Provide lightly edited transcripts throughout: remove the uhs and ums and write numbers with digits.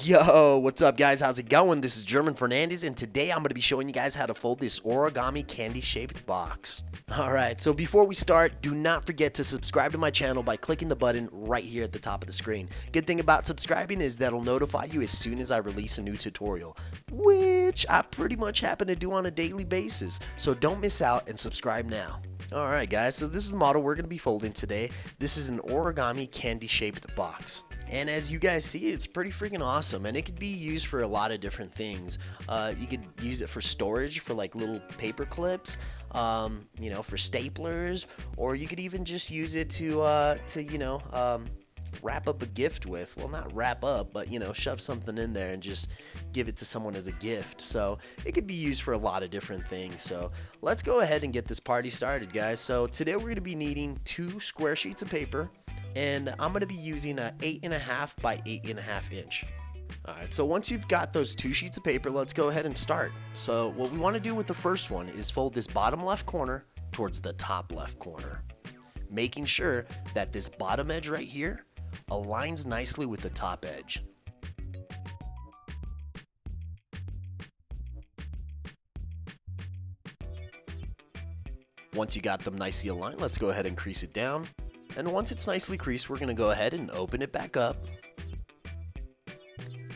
Yo, what's up guys? How's it going? This is German Fernandez and today I'm going to be showing you guys how to fold this origami candy shaped box. Alright, so before we start, do not forget to subscribe to my channel by clicking the button right here at the top of the screen. Good thing about subscribing is that it'll notify you as soon as I release a new tutorial, which I pretty much happen to do on a daily basis, so don't miss out and subscribe now. Alright guys, so this is the model we're going to be folding today. This is an origami candy shaped box. And as you guys see, it's pretty freaking awesome, and it could be used for a lot of different things. You could use it for storage, for like little paper clips, you know, for staplers, or you could even just use it to wrap up a gift with. Well, not wrap up, but, you know, shove something in there and just give it to someone as a gift. So it could be used for a lot of different things. So let's go ahead and get this party started, guys. So today we're going to be needing 2 square sheets of paper. And I'm going to be using a 8.5 by 8.5 inch. Alright, so once you've got those 2 sheets of paper, let's go ahead and start. So what we want to do with the first one is fold this bottom left corner towards the top left corner, making sure that this bottom edge right here aligns nicely with the top edge. Once you got them nicely aligned, let's go ahead and crease it down. And once it's nicely creased, we're going to go ahead and open it back up.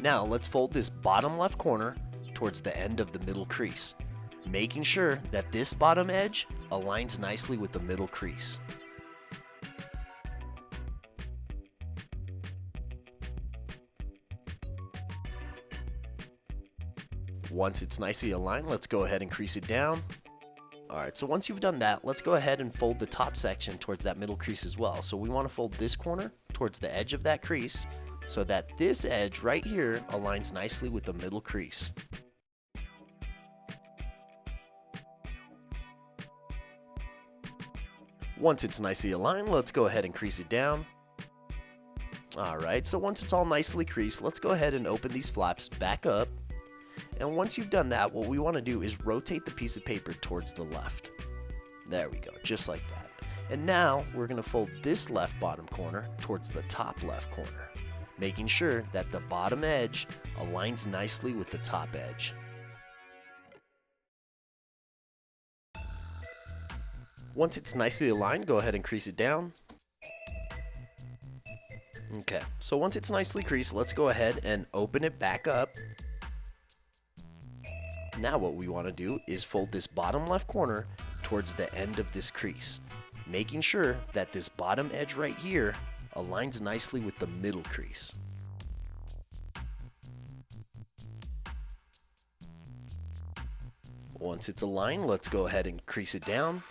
Now let's fold this bottom left corner towards the end of the middle crease, making sure that this bottom edge aligns nicely with the middle crease. Once it's nicely aligned, let's go ahead and crease it down. Alright, so once you've done that, let's go ahead and fold the top section towards that middle crease as well. So we want to fold this corner towards the edge of that crease so that this edge right here aligns nicely with the middle crease. Once it's nicely aligned, let's go ahead and crease it down. Alright, so once it's all nicely creased, let's go ahead and open these flaps back up. And once you've done that, what we want to do is rotate the piece of paper towards the left. There we go, just like that. And now we're going to fold this left bottom corner towards the top left corner, making sure that the bottom edge aligns nicely with the top edge. Once it's nicely aligned, go ahead and crease it down. Okay, so once it's nicely creased, let's go ahead and open it back up. Now what we want to do is fold this bottom left corner towards the end of this crease, making sure that this bottom edge right here aligns nicely with the middle crease. Once it's aligned, let's go ahead and crease it down.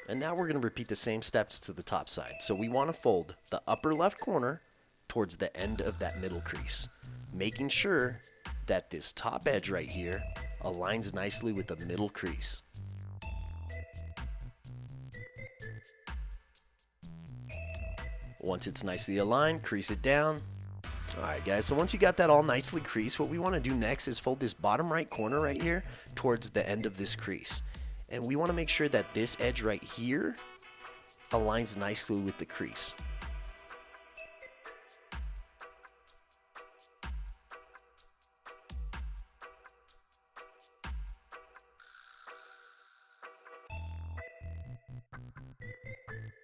And now we're going to repeat the same steps to the top side. So we want to fold the upper left corner towards the end of that middle crease, making sure that this top edge right here aligns nicely with the middle crease. Once it's nicely aligned, crease it down. Alright guys, so once you got that all nicely creased, what we want to do next is fold this bottom right corner right here towards the end of this crease. And we want to make sure that this edge right here aligns nicely with the crease.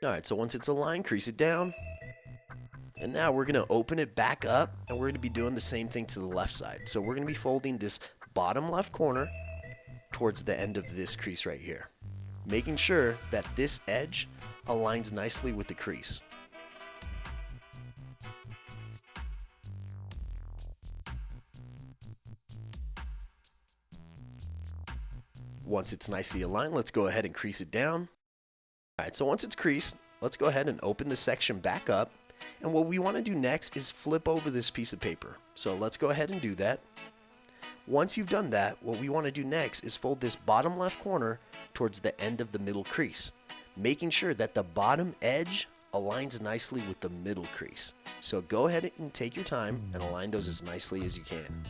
Alright, so once it's aligned, crease it down. And now we're going to open it back up, and we're going to be doing the same thing to the left side. So we're going to be folding this bottom left corner towards the end of this crease right here, making sure that this edge aligns nicely with the crease. Once it's nicely aligned, let's go ahead and crease it down. Alright, so once it's creased, let's go ahead and open the section back up. And what we want to do next is flip over this piece of paper. So let's go ahead and do that. Once you've done that, what we want to do next is fold this bottom left corner towards the end of the middle crease, making sure that the bottom edge aligns nicely with the middle crease. So go ahead and take your time and align those as nicely as you can.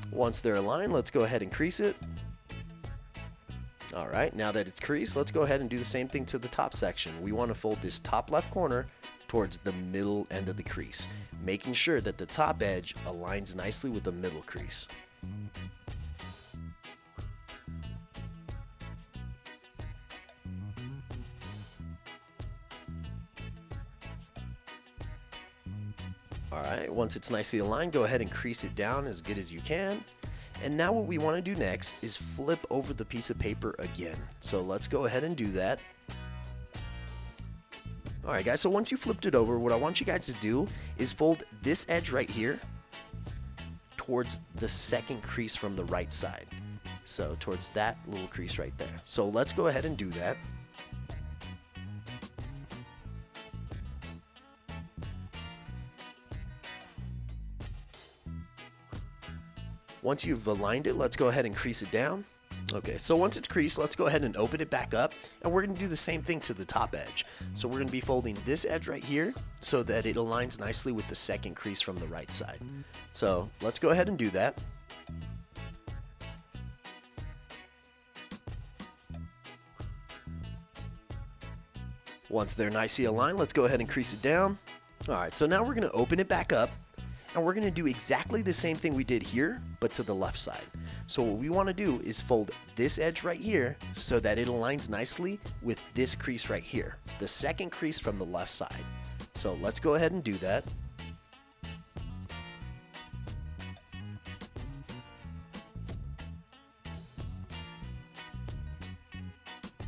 Once they're aligned, let's go ahead and crease it. Alright, now that it's creased, let's go ahead and do the same thing to the top section. We want to fold this top left corner towards the middle end of the crease, making sure that the top edge aligns nicely with the middle crease. Alright, once it's nicely aligned, go ahead and crease it down as good as you can. And now what we want to do next is flip over the piece of paper again. So let's go ahead and do that. Alright guys, so once you flipped it over, what I want you guys to do is fold this edge right here towards the second crease from the right side. So towards that little crease right there. So let's go ahead and do that. Once you've aligned it, let's go ahead and crease it down. Okay, so once it's creased, let's go ahead and open it back up, and we're going to do the same thing to the top edge. So we're going to be folding this edge right here so that it aligns nicely with the second crease from the right side. So let's go ahead and do that. Once they're nicely aligned, let's go ahead and crease it down. Alright, so now we're going to open it back up, and we're going to do exactly the same thing we did here, but to the left side. So what we want to do is fold this edge right here so that it aligns nicely with this crease right here, the second crease from the left side. So let's go ahead and do that.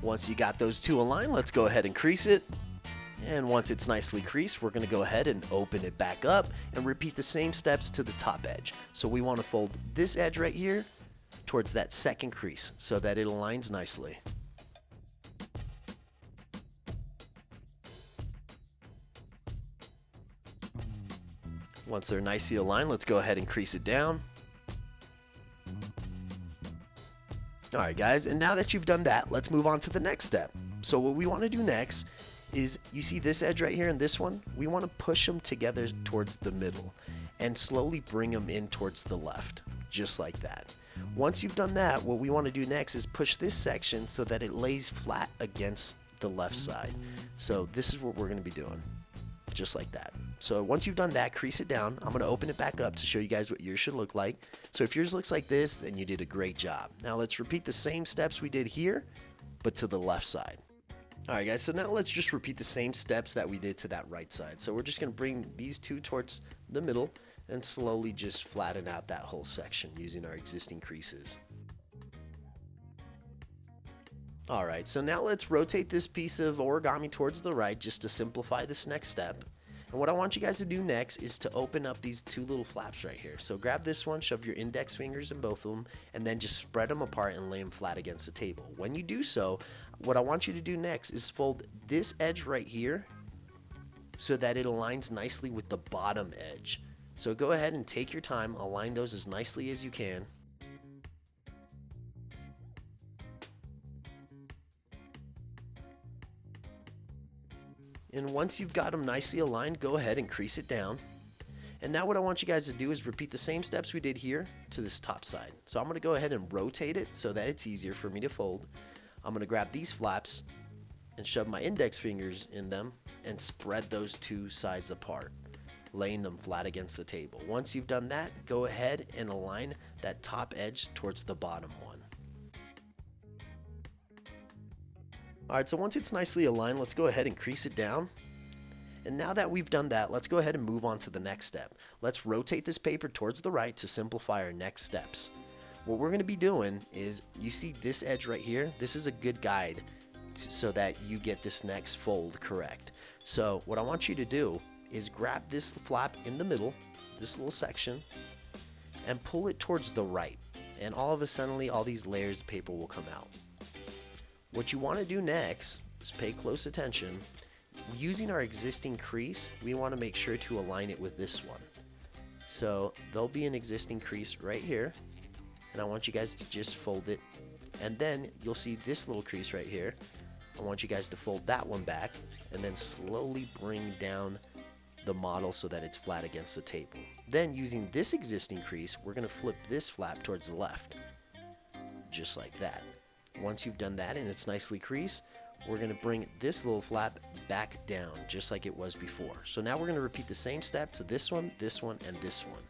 Once you got those two aligned, let's go ahead and crease it. And once it's nicely creased, we're going to go ahead and open it back up and repeat the same steps to the top edge. So we want to fold this edge right here towards that second crease so that it aligns nicely. Once they're nicely aligned, let's go ahead and crease it down. Alright guys, and now that you've done that, let's move on to the next step. So what we want to do next is, you see this edge right here and this one? We want to push them together towards the middle and slowly bring them in towards the left, just like that. Once you've done that, what we want to do next is push this section so that it lays flat against the left side. So this is what we're going to be doing, just like that. So once you've done that, crease it down. I'm going to open it back up to show you guys what yours should look like. So if yours looks like this, then you did a great job. Now let's repeat the same steps we did here, but to the left side. Alright guys, so now let's just repeat the same steps that we did to that right side. So we're just going to bring these two towards the middle and slowly just flatten out that whole section using our existing creases. Alright, so now let's rotate this piece of origami towards the right just to simplify this next step. And what I want you guys to do next is to open up these two little flaps right here. So grab this one, shove your index fingers in both of them, and then just spread them apart and lay them flat against the table. When you do so, what I want you to do next is fold this edge right here so that it aligns nicely with the bottom edge. So go ahead and take your time, align those as nicely as you can. And once you've got them nicely aligned, go ahead and crease it down. And now what I want you guys to do is repeat the same steps we did here to this top side. So I'm going to go ahead and rotate it so that it's easier for me to fold. I'm going to grab these flaps and shove my index fingers in them and spread those two sides apart, laying them flat against the table. Once you've done that, go ahead and align that top edge towards the bottom one. Alright, so once it's nicely aligned, let's go ahead and crease it down. And now that we've done that, let's go ahead and move on to the next step. Let's rotate this paper towards the right to simplify our next steps. What we're going to be doing is, you see this edge right here? This is a good guide so that you get this next fold correct. So what I want you to do is grab this flap in the middle, this little section, and pull it towards the right. And all of a sudden, all these layers of paper will come out. What you want to do next is pay close attention. Using our existing crease, we want to make sure to align it with this one. So there'll be an existing crease right here, and I want you guys to just fold it. And then you'll see this little crease right here. I want you guys to fold that one back and then slowly bring down the model so that it's flat against the table. Then using this existing crease, we're going to flip this flap towards the left, just like that. Once you've done that and it's nicely creased, we're going to bring this little flap back down just like it was before. So now we're going to repeat the same step to this one, and this one.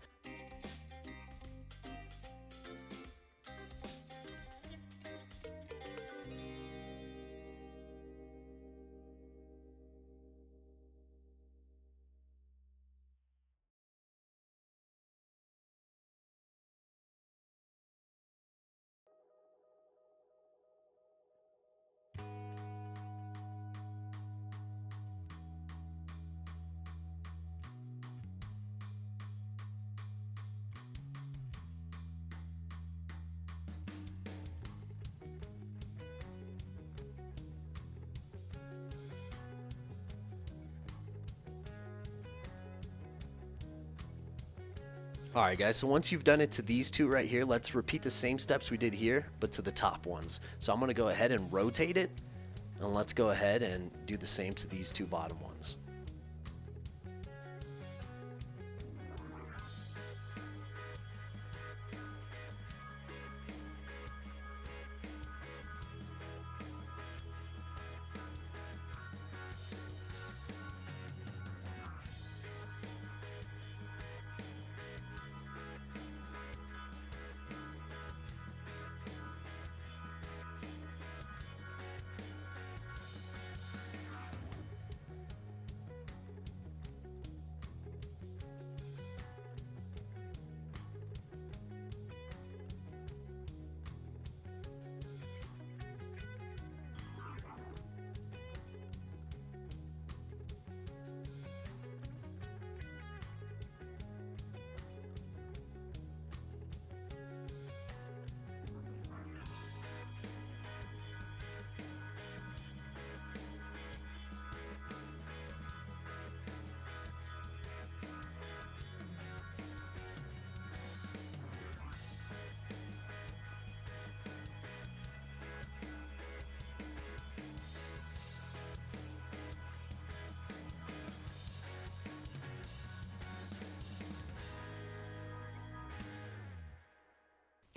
Alright guys, so once you've done it to these two right here, let's repeat the same steps we did here, but to the top ones. So I'm going to go ahead and rotate it, and let's go ahead and do the same to these two bottom ones.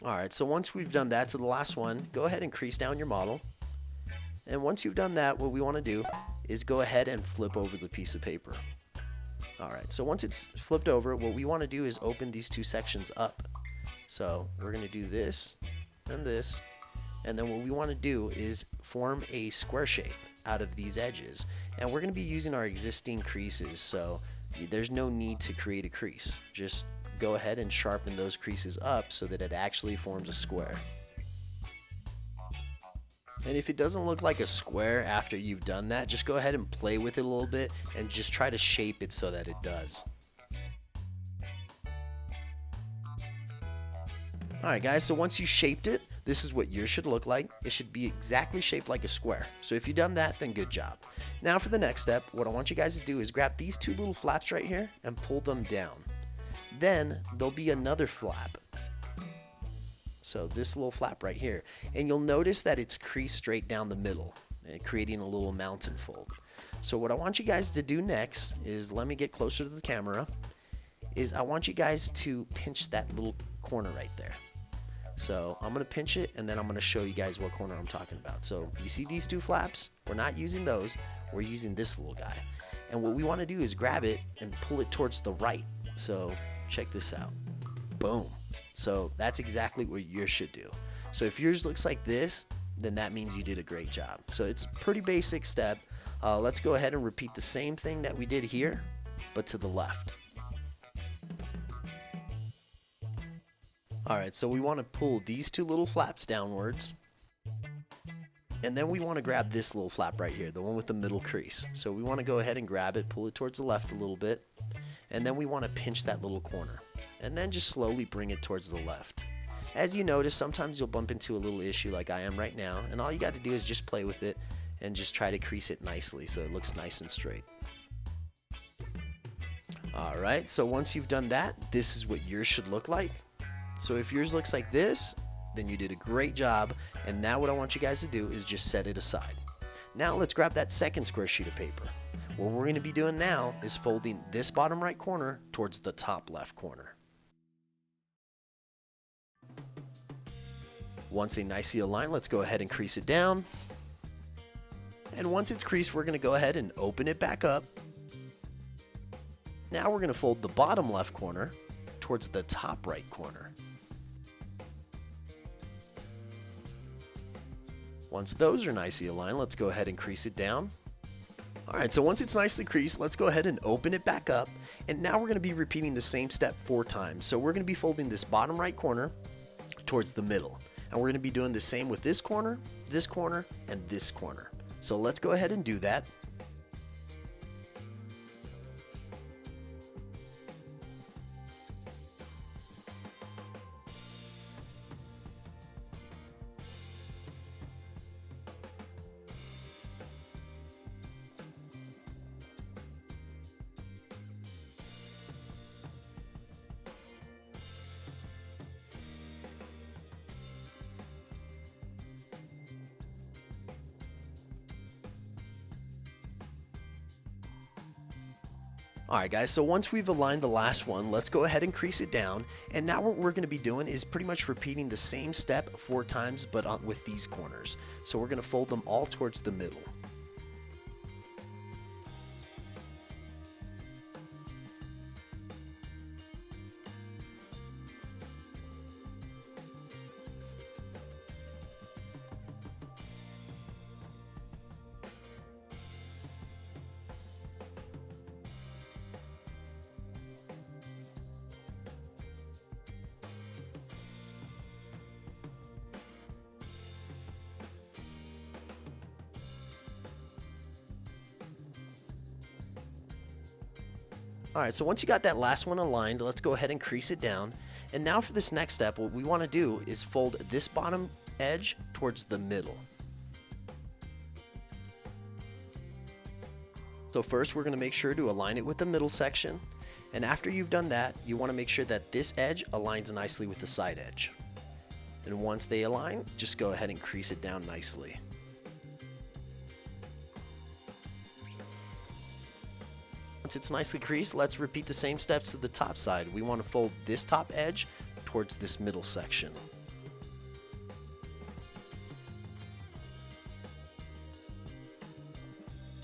Alright, so once we've done that to the last one, go ahead and crease down your model. And once you've done that, what we want to do is go ahead and flip over the piece of paper. Alright, so once it's flipped over, what we want to do is open these two sections up. So we're going to do this, and then what we want to do is form a square shape out of these edges. And we're going to be using our existing creases, so there's no need to create a crease. Just go ahead and sharpen those creases up so that it actually forms a square. And if it doesn't look like a square after you've done that, just go ahead and play with it a little bit and just try to shape it so that it does. Alright guys, so once you shaped it, this is what yours should look like. It should be exactly shaped like a square. So if you've done that, then good job. Now for the next step, what I want you guys to do is grab these two little flaps right here and pull them down. Then there'll be another flap. So this little flap right here. And you'll notice that it's creased straight down the middle, creating a little mountain fold. So what I want you guys to do next is, let me get closer to the camera, is I want you guys to pinch that little corner right there. So I'm going to pinch it, and then I'm going to show you guys what corner I'm talking about. So you see these two flaps? We're not using those. We're using this little guy. And what we want to do is grab it and pull it towards the right. So check this out. Boom. So that's exactly what yours should do. So if yours looks like this, then that means you did a great job. So it's a pretty basic step. Let's go ahead and repeat the same thing that we did here, but to the left. Alright, so we want to pull these two little flaps downwards. And then we want to grab this little flap right here, the one with the middle crease. So we want to go ahead and grab it, pull it towards the left a little bit. And then we want to pinch that little corner. And then just slowly bring it towards the left. As you notice, sometimes you'll bump into a little issue like I am right now. And all you got to do is just play with it and just try to crease it nicely so it looks nice and straight. Alright, so once you've done that, this is what yours should look like. So if yours looks like this, then you did a great job. And now what I want you guys to do is just set it aside. Now let's grab that second square sheet of paper. What we're going to be doing now is folding this bottom right corner towards the top left corner. Once they nicely align, let's go ahead and crease it down. And once it's creased, we're going to go ahead and open it back up. Now we're going to fold the bottom left corner towards the top right corner. Once those are nicely aligned, let's go ahead and crease it down. Alright, so once it's nicely creased, let's go ahead and open it back up. And now we're going to be repeating the same step 4 times. So we're going to be folding this bottom right corner towards the middle. And we're going to be doing the same with this corner, and this corner. So let's go ahead and do that. Alright guys, so once we've aligned the last one, let's go ahead and crease it down. And now what we're going to be doing is pretty much repeating the same step 4 times, but with these corners. So we're going to fold them all towards the middle. Alright, so once you got that last one aligned, let's go ahead and crease it down. And now for this next step, what we want to do is fold this bottom edge towards the middle. So first we're going to make sure to align it with the middle section. And after you've done that, you want to make sure that this edge aligns nicely with the side edge. And once they align, just go ahead and crease it down nicely. Once it's nicely creased, let's repeat the same steps to the top side. We want to fold this top edge towards this middle section.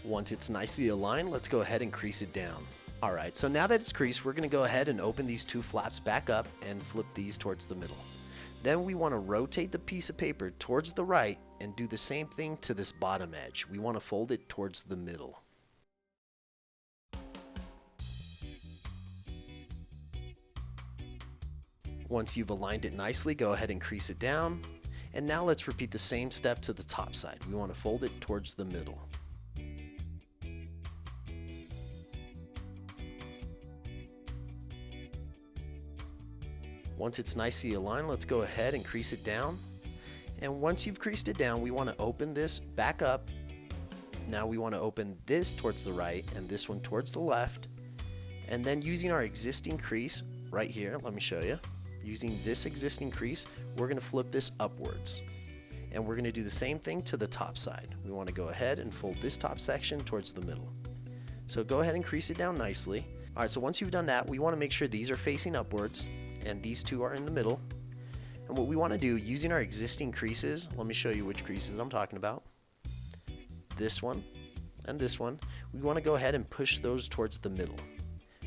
Once it's nicely aligned, let's go ahead and crease it down. Alright, so now that it's creased, we're going to go ahead and open these 2 flaps back up and flip these towards the middle. Then we want to rotate the piece of paper towards the right and do the same thing to this bottom edge. We want to fold it towards the middle. Once you've aligned it nicely, go ahead and crease it down. And now let's repeat the same step to the top side. We want to fold it towards the middle. Once it's nicely aligned, let's go ahead and crease it down. And once you've creased it down, we want to open this back up. Now we want to open this towards the right and this one towards the left. And then using our existing crease right here, let me show you. Using this existing crease, we're going to flip this upwards. And we're going to do the same thing to the top side. We want to go ahead and fold this top section towards the middle. So go ahead and crease it down nicely. Alright, so once you've done that, we want to make sure these are facing upwards and these 2 are in the middle. And what we want to do, using our existing creases, let me show you which creases I'm talking about. This one and this one, we want to go ahead and push those towards the middle.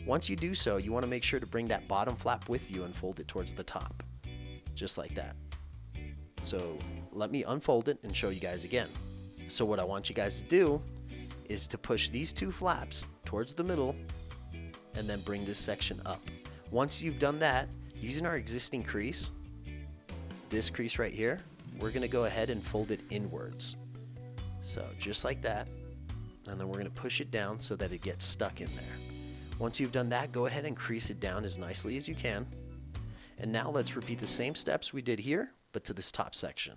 Once you do so, you want to make sure to bring that bottom flap with you and fold it towards the top, just like that. So let me unfold it and show you guys again. So what I want you guys to do is to push these 2 flaps towards the middle and then bring this section up. Once you've done that, using our existing crease, this crease right here, we're going to go ahead and fold it inwards. So just like that, and then we're going to push it down so that it gets stuck in there. Once you've done that, go ahead and crease it down as nicely as you can. And now let's repeat the same steps we did here, but to this top section.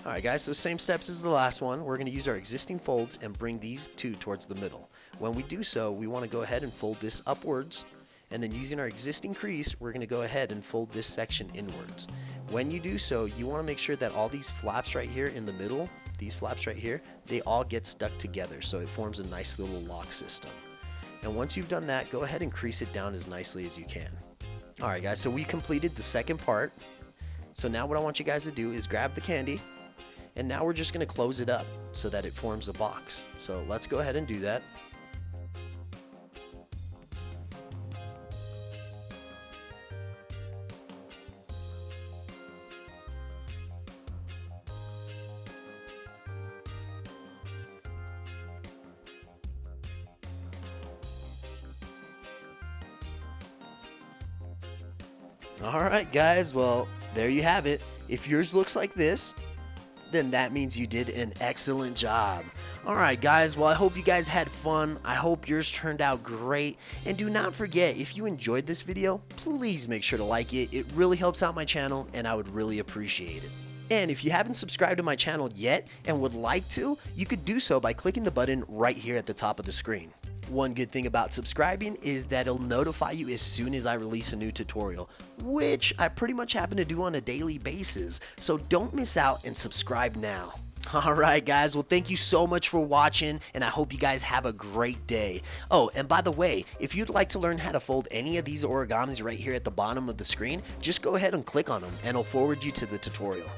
Alright guys, so same steps as the last one. We're going to use our existing folds and bring these 2 towards the middle. When we do so, we want to go ahead and fold this upwards. And then using our existing crease, we're going to go ahead and fold this section inwards. When you do so, you want to make sure that all these flaps right here in the middle, these flaps right here, they all get stuck together so it forms a nice little lock system. And once you've done that, go ahead and crease it down as nicely as you can. Alright guys, so we completed the second part. So now what I want you guys to do is grab the candy And now we're just going to close it up so that it forms a box. So let's go ahead and do that. Alright guys, well, there you have it. If yours looks like this, then that means you did an excellent job. Alright guys, well I hope you guys had fun. I hope yours turned out great. And do not forget, if you enjoyed this video, please make sure to like it. It really helps out my channel and I would really appreciate it. And if you haven't subscribed to my channel yet and would like to, you could do so by clicking the button right here at the top of the screen. One good thing about subscribing is that it'll notify you as soon as I release a new tutorial, which I pretty much happen to do on a daily basis, so don't miss out and subscribe now. Alright guys, well thank you so much for watching and I hope you guys have a great day. Oh, and by the way, if you'd like to learn how to fold any of these origamis right here at the bottom of the screen, just go ahead and click on them and it'll forward you to the tutorial.